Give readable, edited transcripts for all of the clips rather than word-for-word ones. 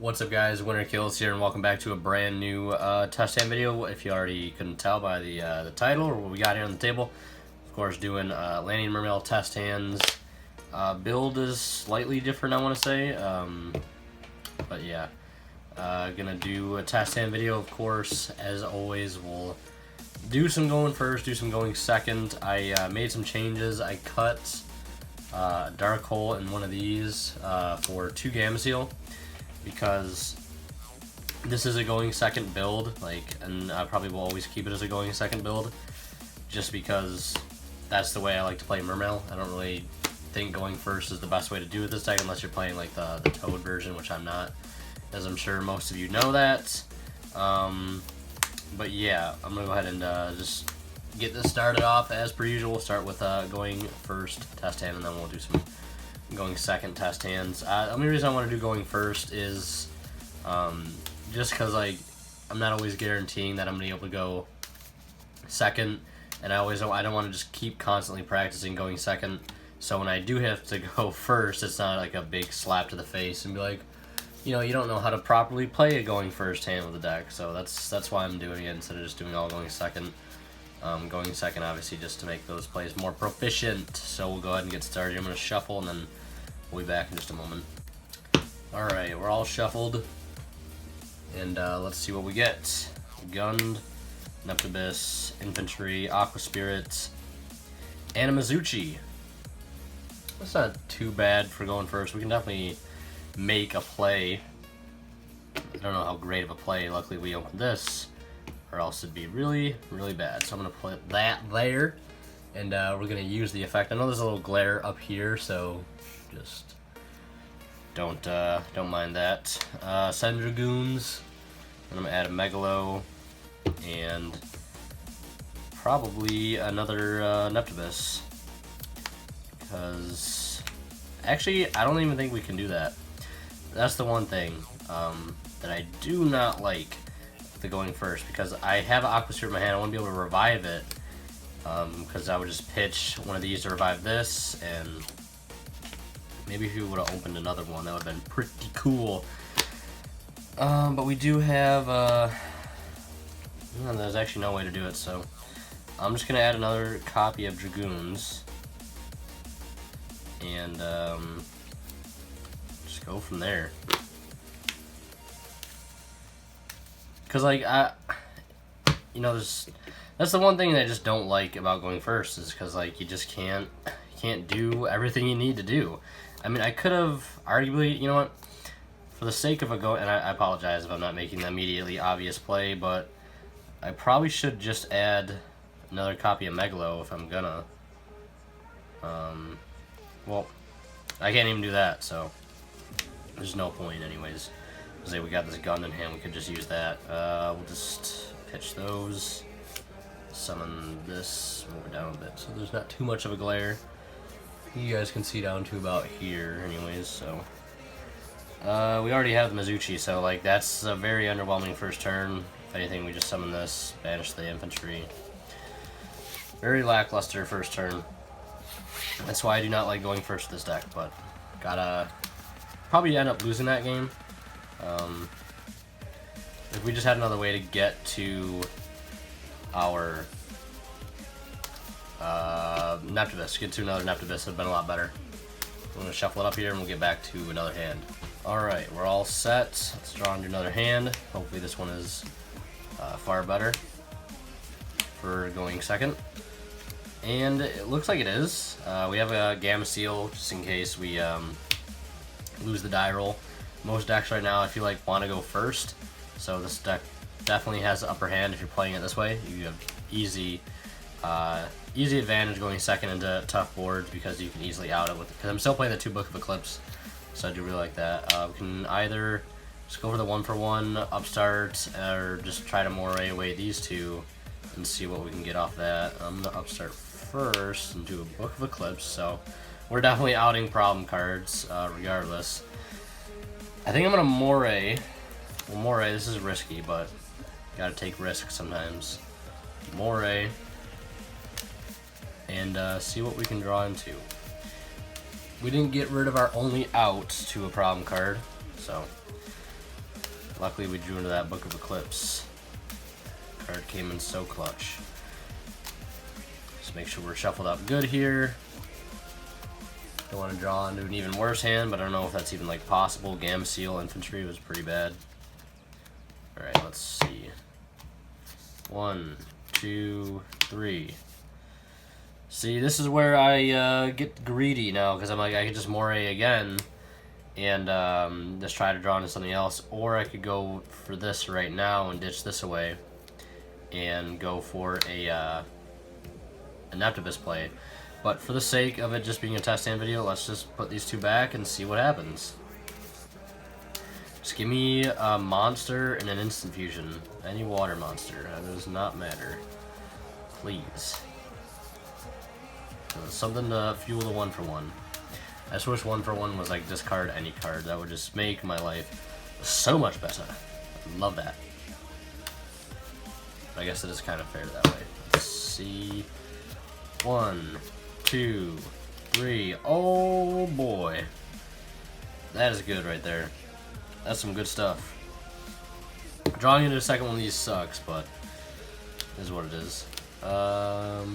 What's up, guys? Winter Kills here, and welcome back to a brand new test hand video. If you already couldn't tell by the title or what we got here on the table, of course, doing Atlantean Mermail test hands. Build is slightly different, I want to say, but yeah, gonna do a test hand video. Of course, as always, we'll do some going first, do some going second. I made some changes. I cut dark hole in one of these for 2 Gamma Seal, because this is a going second build, and I probably will always keep it as a going second build, just because that's the way I like to play Mermail. I don't really think going first is the best way to do it this deck, unless you're playing like the Toad version, which I'm not, as I'm sure most of you know that. But yeah, I'm gonna go ahead and just get this started off as per usual. We'll start with going first test hand, and then we'll do some going second test hands. The only reason I want to do going first is just because I'm not always guaranteeing that I'm gonna be able to go second, and I don't want to just keep constantly practicing going second. So when I do have to go first, it's not like a big slap to the face and be like, you don't know how to properly play a going first hand with the deck. So that's why I'm doing it instead of just doing all going second. Going second, obviously, just to make those plays more proficient. So we'll go ahead and get started. I'm going to shuffle, and then we'll be back in just a moment. Alright, we're all shuffled. And let's see what we get. Gund, Neptibus, Infantry, Aqua Spirit, and a Mizuchi. That's not too bad for going first. We can definitely make a play. I don't know how great of a play. Luckily, we opened this, or else it'd be really, really bad. So I'm going to put that there, and we're going to use the effect. I know there's a little glare up here, so just don't mind that. Send Dragoons, and I'm going to add a Megalo, and probably another Neptibus, because actually I don't even think we can do that. That's the one thing that I do not like the going first, because I have an Aqua Spirit in my hand. I want to be able to revive it, because I would just pitch one of these to revive this, and maybe if you would have opened another one, that would have been pretty cool. But we do have, there's actually no way to do it, so I'm just going to add another copy of Dragoons, and just go from there. Because, that's the one thing that I just don't like about going first, is because, you just can't do everything you need to do. I mean, I could have arguably, you know what, for the sake of a go, and I apologize if I'm not making the immediately obvious play, but I probably should just add another copy of Megalo if I'm gonna. Well, I can't even do that, so there's no point anyways. Say we got this gun in hand, we could just use that. We'll just pitch those, summon this, move it down a bit so there's not too much of a glare. You guys can see down to about here anyways, so we already have the Mizuchi, so that's a very underwhelming first turn. If anything, we just summon this, banish the infantry. Very lackluster first turn. That's why I do not like going first with this deck, but gotta probably end up losing that game. If we just had another way to get to our Neptibus, get to another Neptibus, would have been a lot better. I'm going to shuffle it up here, and we'll get back to another hand. Alright, we're all set. Let's draw into another hand. Hopefully this one is far better for going second. And it looks like it is. We have a Gamma Seal, just in case we lose the die roll. Most decks right now, I feel like, want to go first, so this deck definitely has the upper hand if you're playing it this way. You have easy advantage going second into tough boards, because you can easily out it with it. Because I'm still playing the 2 Book of Eclipse, so I do really like that. We can either just go for the 1-for-1 upstart, or just try to moray away these two and see what we can get off that. I'm going to upstart first and do a Book of Eclipse, so we're definitely outing problem cards regardless. I think I'm going to moray. Well, moray, this is risky, but gotta take risks sometimes. Moray, and see what we can draw into. We didn't get rid of our only out to a problem card, so Luckily we drew into that Book of Eclipse. Card came in so clutch. Just make sure we're shuffled up good here. Don't want to draw into an even worse hand, but I don't know if that's even like possible. Gamma Seal Infantry was pretty bad. Alright, let's see. 1, 2, 3. See, this is where I get greedy now, because I'm like, I could just moray again and just try to draw into something else, or I could go for this right now and ditch this away and go for a Neptibus play. But for the sake of it just being a test hand video, let's just put these two back and see what happens. Just give me a monster and an instant fusion. Any water monster. That does not matter. Please. Something to fuel the 1-for-1. I just wish 1-for-1 was like discard any card. That would just make my life so much better. Love that. But I guess it is kind of fair that way. Let's see. 1, 2, 3. Oh boy. That is good right there. That's some good stuff. Drawing into the second one of these sucks, but it is what it is. I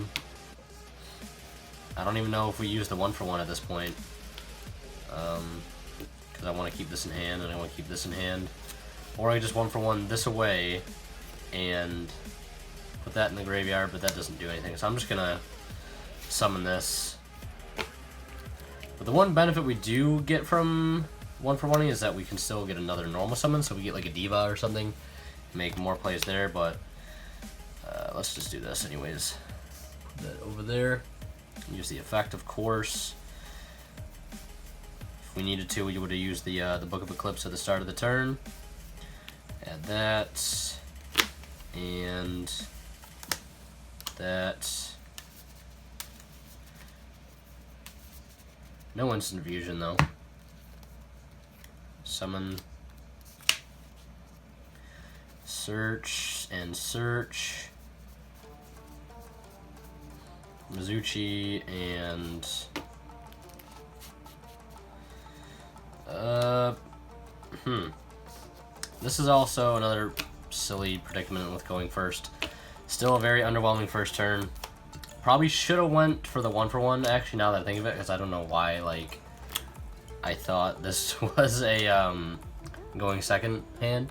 don't even know if we use the 1-for-1 at this point. Because I want to keep this in hand, and I want to keep this in hand. Or I just 1-for-1 this away and put that in the graveyard, but that doesn't do anything. So I'm just gonna summon this. But the one benefit we do get from 1-for-1 is that we can still get another normal summon, so we get like a Diva or something, make more plays there. But let's just do this anyways. Put that over there. Use the effect, of course. If we needed to, we would have used the Book of Eclipse at the start of the turn. Add that and that. No instant fusion though. Summon, search and search. Mizuchi and this is also another silly predicament with going first. Still a very underwhelming first turn. Probably should have went for the 1-for-1 actually, now that I think of it, because I don't know why like I thought this was a going second hand.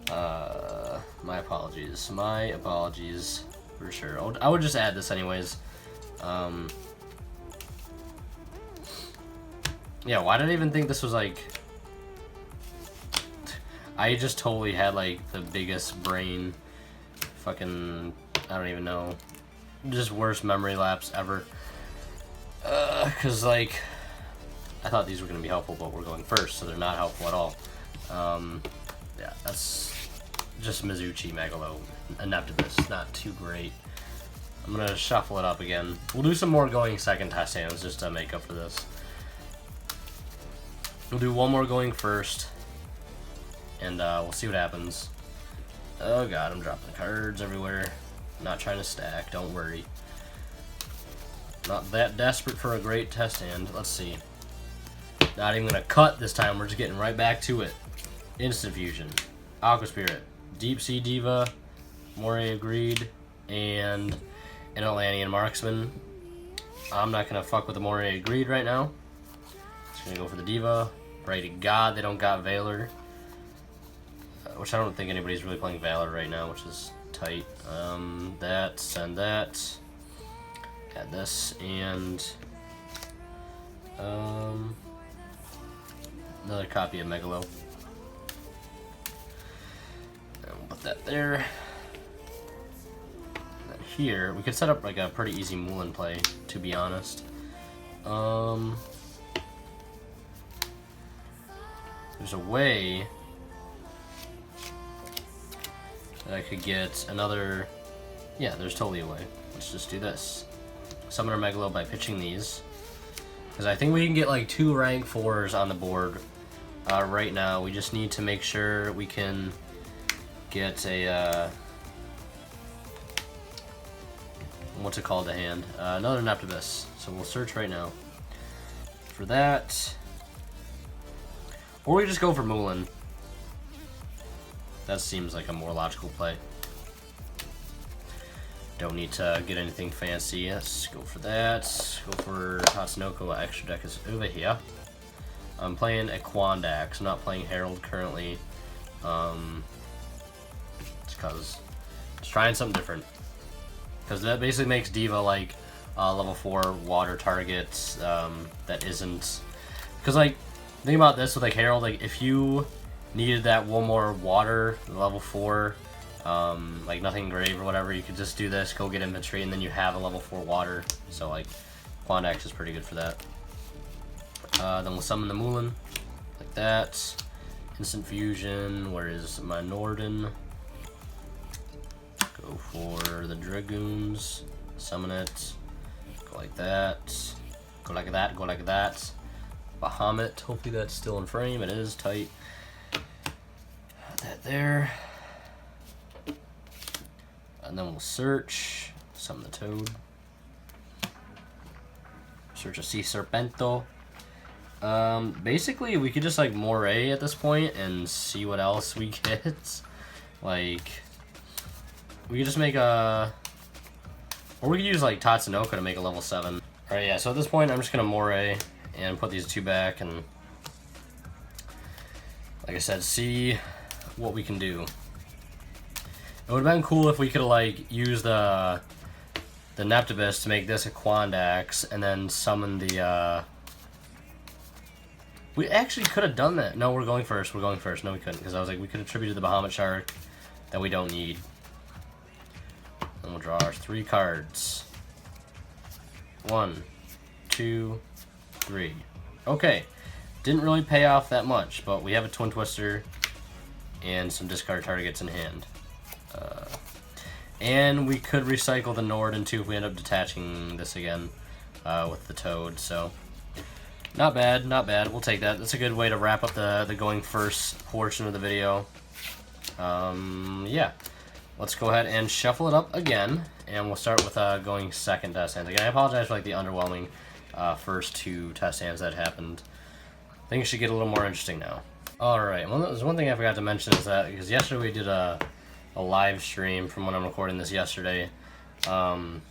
My apologies. My apologies for sure. I would just add this anyways. Yeah, why did I even think this was like... I just totally had like the biggest brain fucking... I don't even know. Just worst memory lapse ever. Cause like... I thought these were going to be helpful, but we're going first, so they're not helpful at all. Yeah, that's just Mizuchi, Megalo, Neptibus. Not too great. I'm going to shuffle it up again. We'll do some more going second test hands just to make up for this. We'll do one more going first, and we'll see what happens. Oh god, I'm dropping cards everywhere. Not trying to stack, don't worry. Not that desperate for a great test hand. Let's see. Not even going to cut this time, we're just getting right back to it. Instant Fusion, Aqua Spirit, Deep Sea Diva, Moray Agreed, and an Atlantean Marksman. I'm not going to fuck with the Moray Agreed right now. Just going to go for the Diva. Pray to God they don't got Valor. Which I don't think anybody's really playing Valor right now, which is tight. That, send that. Add this, and... another copy of Megalo. And we'll put that there. And then here, we could set up like a pretty easy Mulan play, to be honest. There's a way that I could get another... Yeah, there's totally a way. Let's just do this. Summon our Megalo by pitching these. Because I think we can get like 2 rank 4s on the board right now. We just need to make sure we can get a... what's it called, a hand? Another Neptibus. So we'll search right now for that. Or we just go for Mulan. That seems like a more logical play. Don't need to get anything fancy. Let's go for that. Go for Tatsunoko. Extra deck is over here. I'm playing a Quandax. I'm not playing Herald currently. It's because just trying something different. Because that basically makes Diva like level 4 water targets that isn't. Because like, think about this with like Herald. Like if you needed that one more water level 4. Like nothing grave or whatever, you could just do this, go get infantry, and then you have a level 4 water. So like, Quandax is pretty good for that. Then we'll summon the Mulan, like that. Instant fusion, where is my Norden? Go for the Dragoons, summon it, go like that, go like that, go like that. Bahamut, hopefully that's still in frame, it is tight. That there. And then we'll search, summon the Toad. Search a Sea Serpento. Basically, we could just like moray at this point and see what else we get. Like, we could just make a, or we could use like Tatsunoko to make a level 7. All right, yeah. So at this point, I'm just gonna moray and put these two back, and like I said, see what we can do. It would have been cool if we could like use the Neptibus to make this a Quandax, and then summon the. We actually could have done that. No, we're going first. We're going first. No, we couldn't, because I was like, we could attribute to the Bahamut Shark that we don't need. And we'll draw our 3 cards. 1, 2, 3. Okay, didn't really pay off that much, but we have a Twin Twister and some discard targets in hand. And we could recycle the Norden too if we end up detaching this again with the Toad. So not bad, not bad. We'll take that. That's a good way to wrap up the going first portion of the video. Yeah, let's go ahead and shuffle it up again, and we'll start with going second test hands. Again, I apologize for like the underwhelming first 2 test hands that happened. Things should get a little more interesting now. All right. Well, there's one thing I forgot to mention is that because yesterday we did a live stream from when I'm recording this yesterday, and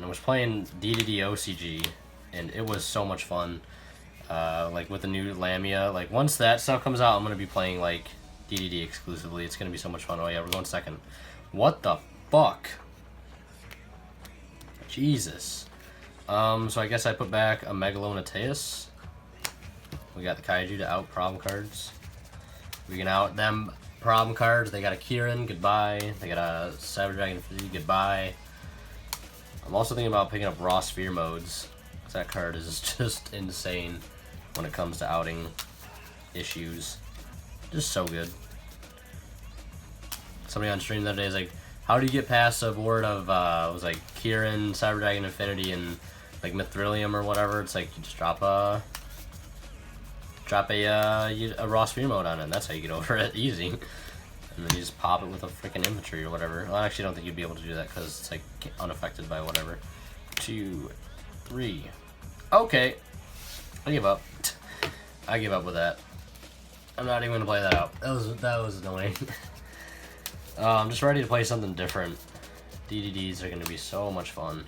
I was playing DDD OCG, and it was so much fun. Like with the new Lamia, like once that stuff comes out, I'm gonna be playing like DDD exclusively. It's gonna be so much fun. Oh yeah, we're going second. What the fuck? Jesus. So I guess I put back a Megalonateus. We got the Kaiju to out problem cards. We can out them problem cards. They got a Kieran, goodbye. They got a Cyber Dragon Fleet, goodbye. I'm also thinking about picking up Raw Sphere modes. That card is just insane when it comes to outing issues. Just so good. Somebody on stream the other day is like, how do you get past a board of, it was like Kieran, Cyber Dragon Infinity, and like Mithrilium or whatever? It's like you just drop a Raw Sphere mode on it, and that's how you get over it, easy. And then you just pop it with a freaking infantry or whatever. Well, I actually don't think you'd be able to do that because it's like unaffected by whatever. 2, 3. Okay. I give up. I give up with that. I'm not even gonna play that out. That was annoying. I'm just ready to play something different. DDDs are gonna be so much fun.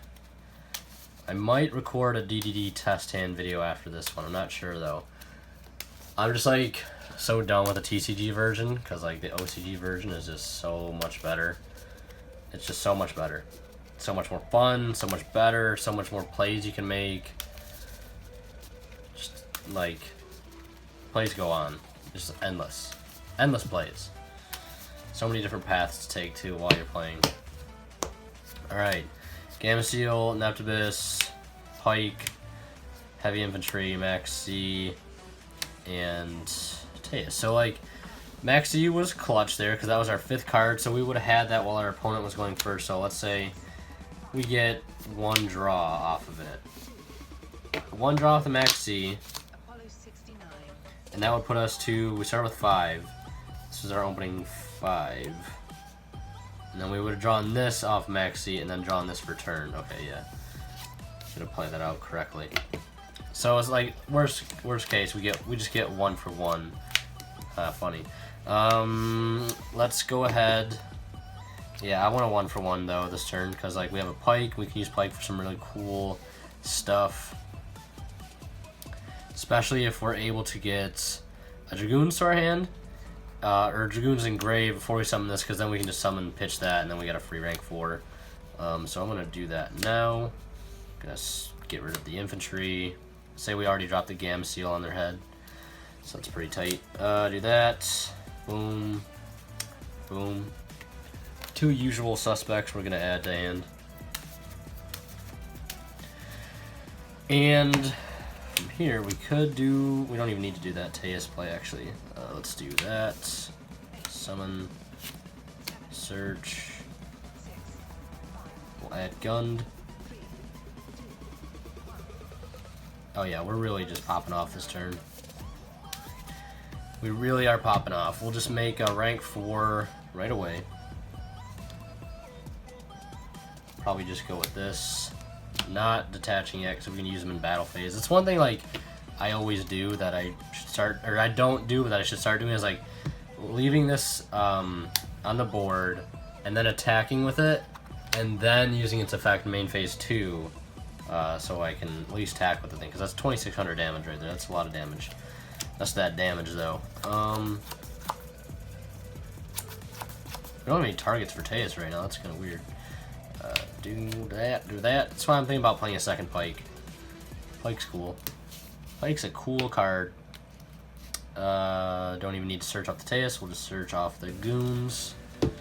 I might record a DDD test hand video after this one. I'm not sure though. I'm just like so done with the TCG version because like the OCG version is just so much better. It's just so much better. So much more fun, so much better, so much more plays you can make. Just like plays go on. Just endless. Endless plays. So many different paths to take too while you're playing. Alright. Gamma Seal, Neptibus, Pike, Heavy Infantry, Max C, and Teus. So like Max C was clutch there because that was our 5th card, so we would have had that while our opponent was going first. So let's say we get 1 draw off of it. 1 draw off the Max C, and that would put us to, we start with 5. This is our opening 5. And then we would have drawn this off Max C and then drawn this for turn. Okay, yeah. Should have played that out correctly. So it's like worst case, we just get 1 for 1 Funny. Let's go ahead. Yeah, I want a 1-for-1 though this turn, because like we have a pike. We can use pike for some really cool stuff. Especially if we're able to get a Dragoons to our hand. Or Dragoons Engrave before we summon this, because then we can just summon, pitch that, and then we get a free rank 4. So I'm going to do that now. Gonna get rid of the infantry. Say we already dropped the Gam Seal on their head. So that's pretty tight. Do that. Boom. Boom. 2 usual suspects we're going to add to hand. And from here we could do... We don't even need to do that Teus play actually. Let's do that. Summon. Search. We'll add Gund. Oh yeah, we're really just popping off this turn. We really are popping off. We'll just make a rank 4 right away. Probably just go with this. Not detaching yet, because we can use them in battle phase. It's one thing like I always do that I should start, or I don't do, but that I should start doing is like leaving this on the board and then attacking with it, and then using its effect in main phase 2, so I can at least attack with the thing, because that's 2,600 damage right there. That's a lot of damage. That's that damage though. We don't have any targets for Teus right now. That's kind of weird. Do that, do that. That's why I'm thinking about playing a second Pike. Pike's cool. Pike's a cool card. Don't even need to search off the Teus. We'll just search off the Goons. We'll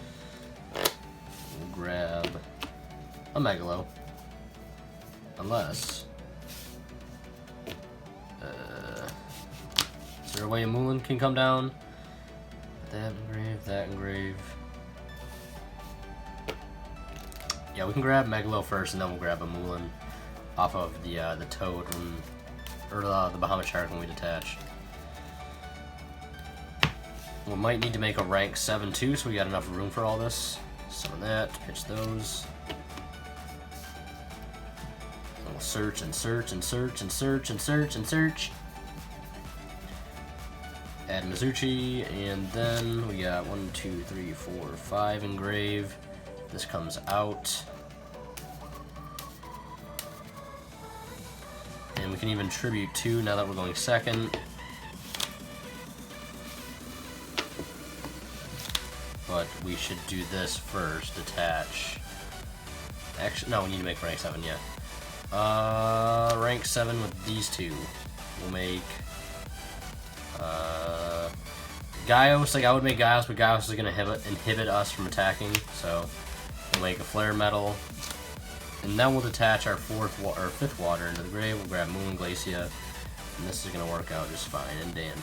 grab a Megalo. Unless... is there a way a Mulan can come down? That engrave, that engrave. Yeah, we can grab Megalo first, and then we'll grab a Mulan off of the Toad or the Bahamut Shark when we detach. We might need to make a rank 7 too, so we got enough room for all this. Summon that, pitch those. And we'll search and search and search and search and search and search. Add Mizuchi, and then we got 1, 2, 3, 4, 5 engrave. This comes out. And we can even tribute 2 now that we're going second. But we should do this first, detach. Actually, no, we need to make rank 7, yeah. Rank 7 with these 2. We'll make Gaios. Like, I would make Gaios, but Gaios is going to inhibit us from attacking, so we'll make a Flare Metal, and then we'll detach our 5th water into the grave. We'll grab Moon Glacia, and this is going to work out just fine and dandy.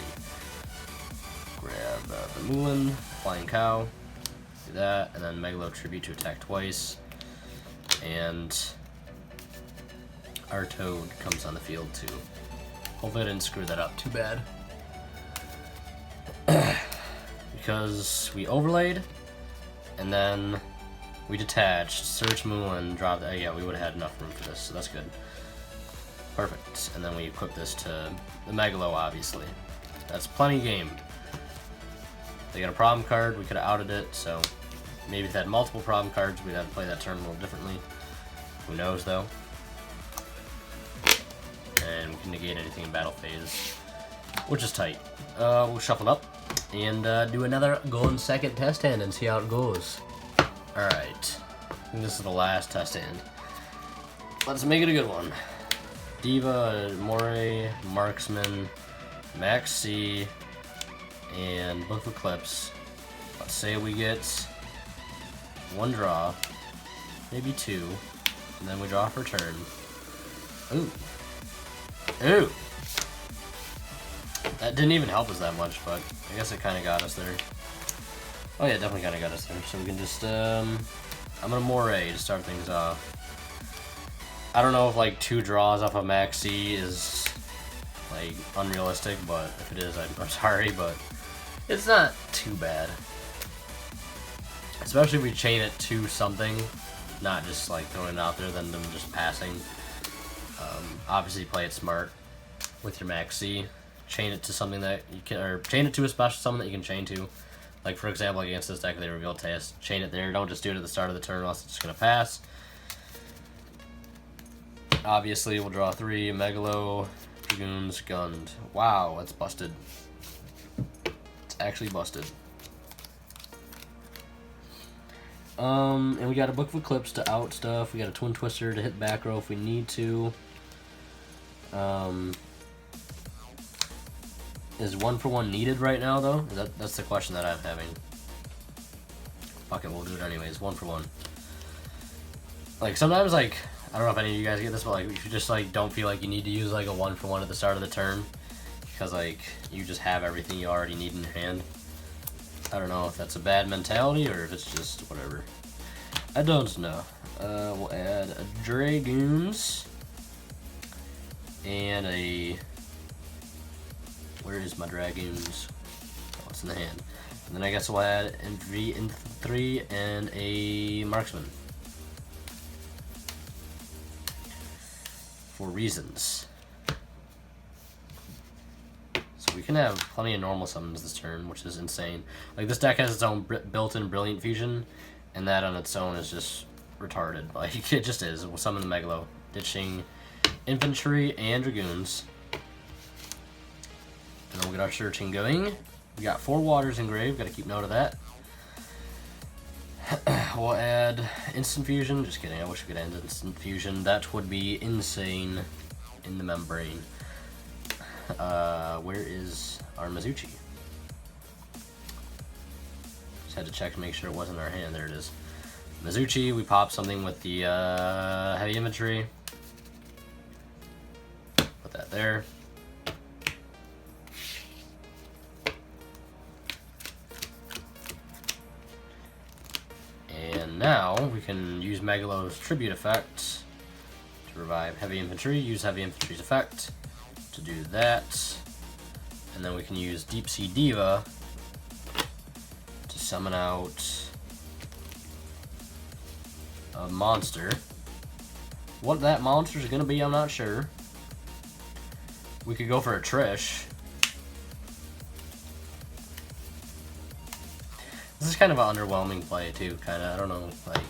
Grab the Mulan, Flying Cow, do that, and then Megalo Tribute to attack twice, and our Toad comes on the field too. Hopefully I didn't screw that up too bad. Because we overlaid, and then we detached, search Mulan, drop that. Yeah, we would have had enough room for this, so that's good. Perfect. And then we equip this to the Megalo, obviously. That's plenty game. They got a problem card, we could have outed it, so maybe if they had multiple problem cards, we'd have to play that turn a little differently. Who knows, though. And we can negate anything in battle phase, which is tight. We'll shuffle it up and do another going second test hand and see how it goes. Alright, I think this is the last test hand. Let's make it a good one. Diva, Moray, Marksman, Max C, and Book of Eclipse. Let's say we get 1 draw, maybe 2, and then we draw for turn. Ooh. Ooh! That didn't even help us that much, but I guess it kind of got us there. Oh yeah, definitely kind of got us there. So we can just, I'm gonna Moray to start things off. I don't know if like 2 draws off of Maxi is like unrealistic, but if it is, I'm sorry, but it's not too bad. Especially if we chain it to something, not just like throwing it out there, than them just passing. Obviously play it smart with your Maxi. chain it to something that you can, or chain it to a special summon that you can chain to. Like, for example, against this deck, they reveal Teus, chain it there. Don't just do it at the start of the turn, or else it's just going to pass. Obviously, we'll draw 3, Megalo, Dragoons, Gund. Wow, that's busted. It's actually busted. And we got a Book of Eclipse to out stuff. We got a Twin Twister to hit back row if we need to. Is 1-for-1 needed right now, though? That's the question that I'm having. Fuck it, we'll do it anyways. 1-for-1. Like, sometimes, like, I don't know if any of you guys get this, but, like, if you just, like, don't feel like you need to use, like, a 1-for-1 at the start of the turn, because, like, you just have everything you already need in your hand. I don't know if that's a bad mentality, or if it's just whatever. I don't know. We'll add a Dragoons, and a... Where is my Dragoons? Oh, it's in the hand. And then I guess we'll add V3 and a Marksman. For reasons. So we can have plenty of normal summons this turn, which is insane. Like, this deck has its own built-in Brilliant Fusion, and that on its own is just retarded. Like, it just is. We'll summon the Megalo, ditching Infantry and Dragoons. And then we'll get our searching going. We got 4 waters engraved, gotta keep note of that. We'll add Instant Fusion. Just kidding, I wish we could end Instant Fusion. That would be insane in the membrane. Where is our Mizuchi? Just had to check to make sure it wasn't in our hand. There it is. Mizuchi, we pop something with the heavy infantry. Put that there. And now we can use Megalo's tribute effect to revive heavy infantry. Use heavy infantry's effect to do that. And then we can use Deep Sea Diva to summon out a monster. What that monster is going to be, I'm not sure. We could go for a Trish. This is kind of an underwhelming play too, kind of. I don't know, like,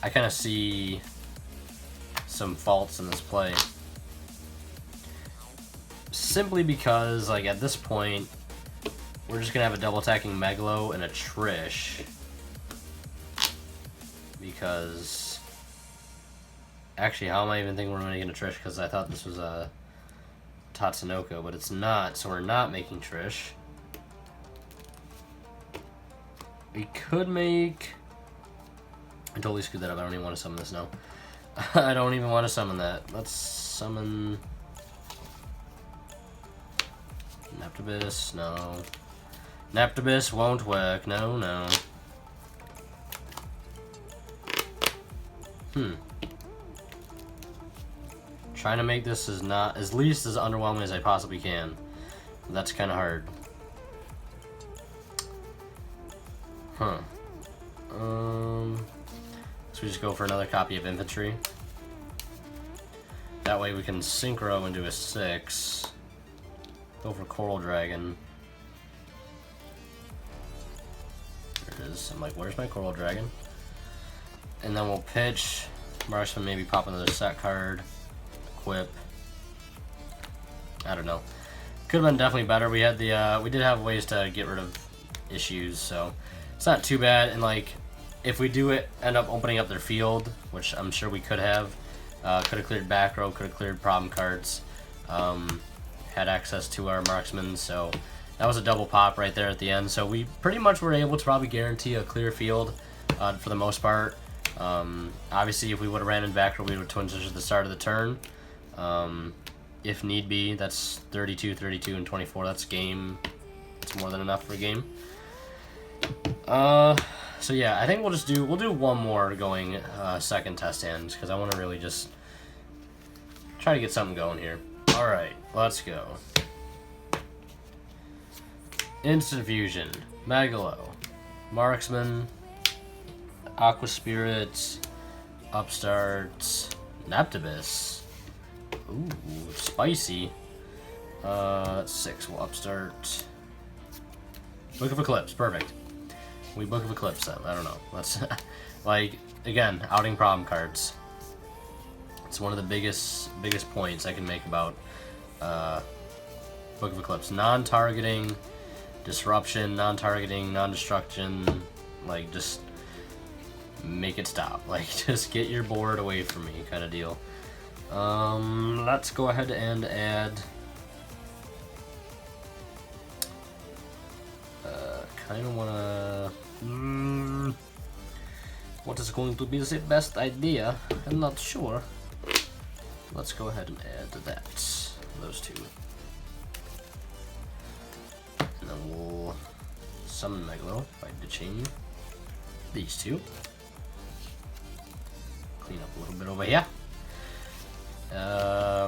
I kind of see some faults in this play. Simply because, like, at this point, we're just gonna have a double attacking Megalo and a Trish. Because, actually, how am I even thinking we're making a Trish? Because I thought this was a Tatsunoko, but it's not, so we're not making Trish. We could make... I totally screwed that up. I don't even want to summon this now. I don't even want to summon that. Let's summon... Naptibus. No. Naptibus won't work. No, no. Trying to make this as least as underwhelming as I possibly can. That's kind of hard. So we just go for another copy of infantry. That way we can synchro into a 6. Go for Coral Dragon. There it is. I'm like, where's my Coral Dragon? And then we'll pitch. Marksman, maybe pop another set card. Equip. I don't know. Could have been definitely better. We had the we did have ways to get rid of issues, so it's not too bad. And like, if we do end up opening up their field, which I'm sure we could have cleared back row, could have cleared problem cards, had access to our marksmen, so that was a double pop right there at the end. So we pretty much were able to probably guarantee a clear field for the most part. Obviously, if we would have ran in back row, we would have twin switched at the start of the turn. If need be, that's 32, 32, and 24. That's game. It's more than enough for a game. So yeah, I think we'll do one more going second test hand, because I want to really just try to get something going here. All right, let's go. Instant Fusion, Megalo, Marksman, Aqua Spirits, Upstart, Naptibus. Ooh, spicy. 6. We'll upstart. Book of Eclipse, perfect. We Book of Eclipse then. I don't know. Let's like again, outing problem cards. It's one of the biggest points I can make about Book of Eclipse. Non-targeting, disruption, non-targeting, non-destruction. Like just make it stop. Like just get your board away from me, kind of deal. Let's go ahead and add. Kind of wanna. What is going to be the best idea? I'm not sure. Let's go ahead and add that. Those two. And then we'll summon Megalo by ditching these two. Clean up a little bit over here.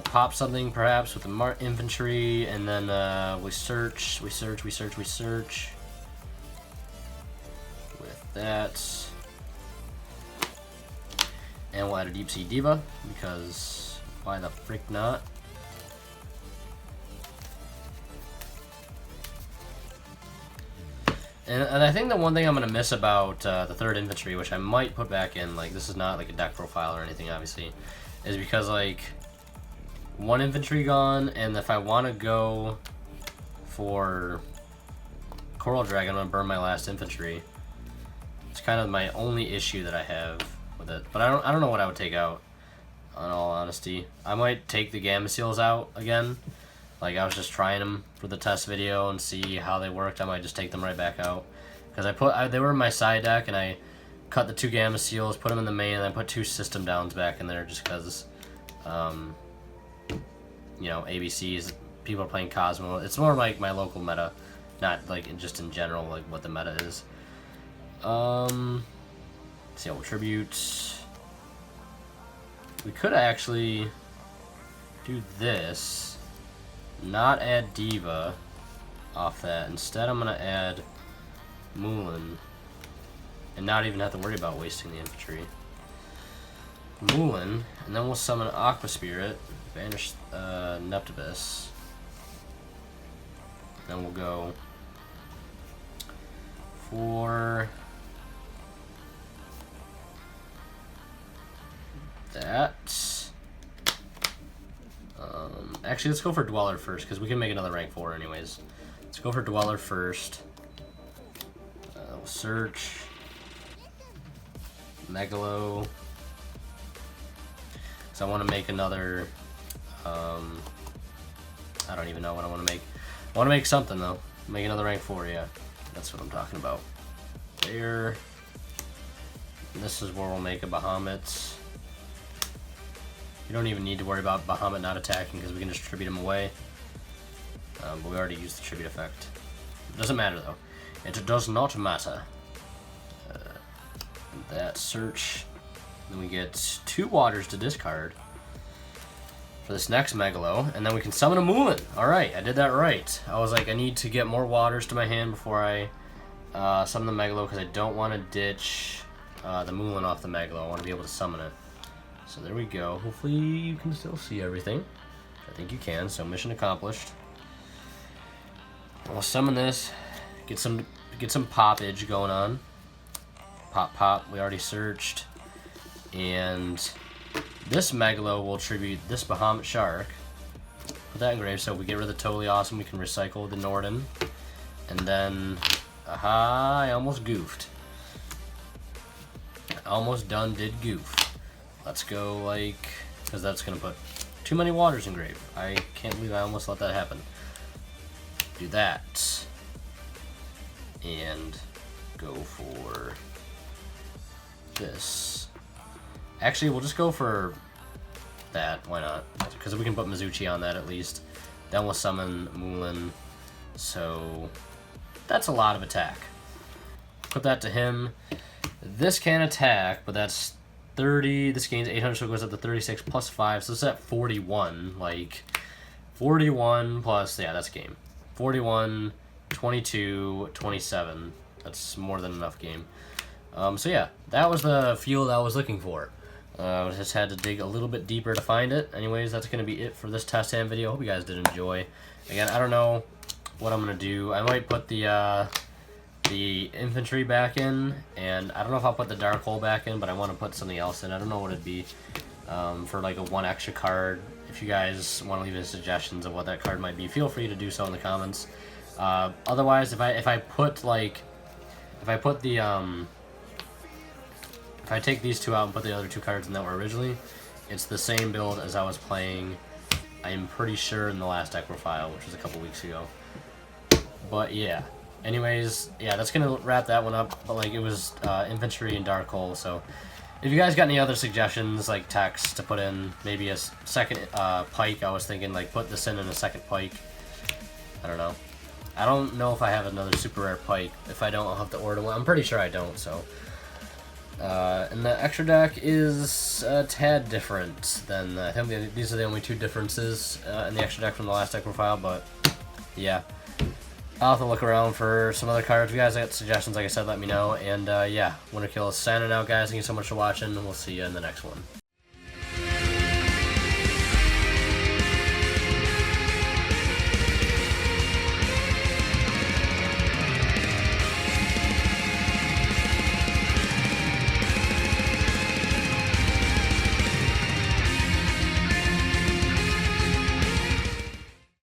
Pop something perhaps with the infantry, and then we search with that. And we'll add a Deep Sea Diva, because why the frick not? And I think the one thing I'm going to miss about the 3rd Infantry, which I might put back in, like this is not like a deck profile or anything obviously, is because like 1 infantry gone, and if I want to go for Coral Dragon, I'm going to burn my last infantry. It's kind of my only issue that I have with it. But I don't know what I would take out, in all honesty. I might take the Gamma Seals out again. Like I was just trying them for the test video and see how they worked. I might just take them right back out. Because they were in my side deck, and I cut the 2 Gamma Seals, put them in the main, and I put 2 System Downs back in there just because, you know, ABCs, people are playing Cosmo. It's more like my local meta, not like just in general, like what the meta is. See how we'll tribute. We could actually do this, not add Diva off that. Instead, I'm gonna add Mulan, and not even have to worry about wasting the infantry. Mulan, and then we'll summon Aqua Spirit, banish Neptibus. Then we'll go for that. Actually, let's go for Dweller first, because we can make another rank 4 anyways. Let's go for Dweller first. We'll search. Megalo. So I want to make another, I don't even know what I want to make. I want to make something though. Make another rank 4, yeah. That's what I'm talking about. There. And this is where we'll make a Bahamut. You don't even need to worry about Bahamut not attacking, because we can just tribute him away. But we already used the tribute effect. It doesn't matter though. It does not matter. That search. Then we get 2 waters to discard for this next Megalo, and then we can summon a Mulan. Alright, I did that right. I was like, I need to get more waters to my hand before I summon the Megalo, because I don't want to ditch the Mulan off the Megalo. I want to be able to summon it. So there we go. Hopefully you can still see everything. I think you can, so mission accomplished. I'll summon this, get some poppage going on. Pop, we already searched. And this Megalo will tribute this Bahamut Shark. Put that in grave, so if we get rid of the Totally Awesome, we can recycle the Norden. And then, aha, I almost goofed. Almost done did goof. Let's go, like, because that's going to put too many waters in grave. I can't believe I almost let that happen. Do that. And go for this. Actually, we'll just go for that. Why not? Because we can put Mizuchi on that at least. Then we'll summon Mulan. So that's a lot of attack. Put that to him. This can attack, but that's 30. This gains 800, so it goes up to 36 plus 5. So it's at 41. Like 41 plus, yeah, that's game. 41, 22, 27. That's more than enough game. So yeah, that was the field I was looking for. Just had to dig a little bit deeper to find it. Anyways, that's going to be it for this test hand video. Hope you guys did enjoy. Again, I don't know what I'm going to do. I might put the infantry back in, and I don't know if I'll put the dark hole back in, but I want to put something else in. I don't know what it'd be for like a 1 extra card. If you guys want to leave any suggestions of what that card might be, feel free to do so in the comments. Otherwise, if I take these two out and put the other 2 cards in that were originally, it's the same build as I was playing, I'm pretty sure, in the last deck profile, which was a couple weeks ago. But yeah. Anyways, yeah, that's gonna wrap that one up. But like, it was infantry and dark hole. So if you guys got any other suggestions, like text to put in, maybe a second pike, I was thinking like put this in a second pike. I don't know. I don't know if I have another super rare pike. If I don't, I'll have to order one. I'm pretty sure I don't. So. And the extra deck is a tad different than I think these are the only 2 differences in the extra deck from the last deck profile. But yeah. I'll have to look around for some other cards. If you guys got suggestions, like I said, let me know. And yeah, Winterkill is signing out, guys. Thank you so much for watching, and we'll see you in the next one.